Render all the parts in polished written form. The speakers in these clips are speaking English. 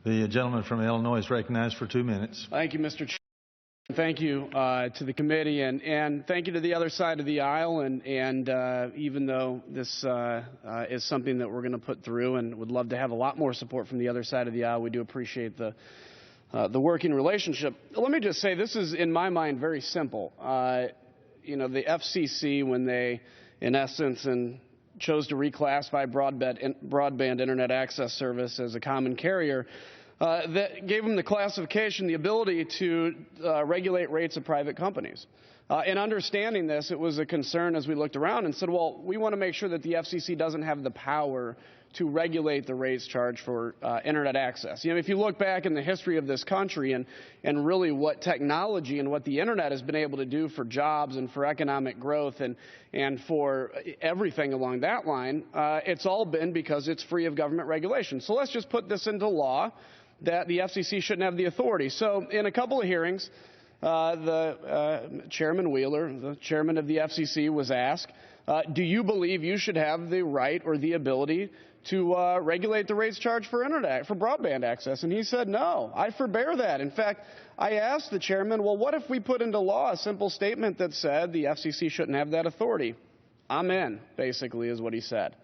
The gentleman from Illinois is recognized for 2 minutes. Thank you, Mr. Chairman. Thank you to the committee, and thank you to the other side of the aisle. And even though this is something that we're going to put through and would love to have a lot more support from the other side of the aisle, we do appreciate the working relationship. Let me just say, this is, in my mind, very simple. You know, the FCC, when they, in essence, chose to reclassify broadband internet access service as a common carrier, that gave them the classification, the ability to regulate rates of private companies. In understanding this, it was a concern as we looked around and said, well, we want to make sure that the FCC doesn't have the power to regulate the rates charged for internet access. You know, if you look back in the history of this country and really what technology and what the internet has been able to do for jobs and for economic growth and for everything along that line, it's all been because it's free of government regulation. So let's just put this into law that the FCC shouldn't have the authority. So in a couple of hearings, Chairman Wheeler, the chairman of the FCC, was asked, do you believe you should have the right or the ability to regulate the rates charged for broadband access? And he said, no, I forbear that. In fact, I asked the chairman, well, what if we put into law a simple statement that said the FCC shouldn't have that authority? I'm in, basically, is what he said.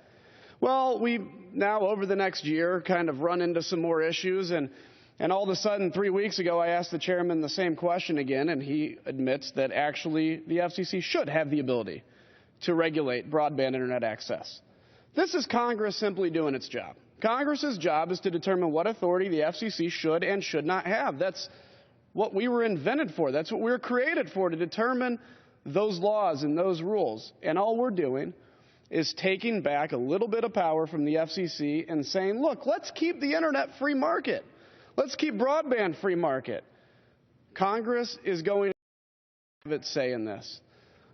Well, we now, over the next year, kind of run into some more issues, and all of a sudden, 3 weeks ago, I asked the chairman the same question again, and he admits that actually the FCC should have the ability to regulate broadband internet access. This is Congress simply doing its job. Congress's job is to determine what authority the FCC should and should not have. That's what we were invented for. That's what we were created for, to determine those laws and those rules. And all we're doing is taking back a little bit of power from the FCC and saying, look, let's keep the internet free market. Let's keep broadband free market. Congress is going to have its say in this.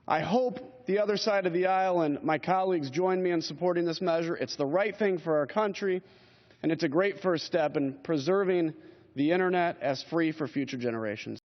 I hope the other side of the aisle and my colleagues join me in supporting this measure. It's the right thing for our country, and it's a great first step in preserving the internet as free for future generations.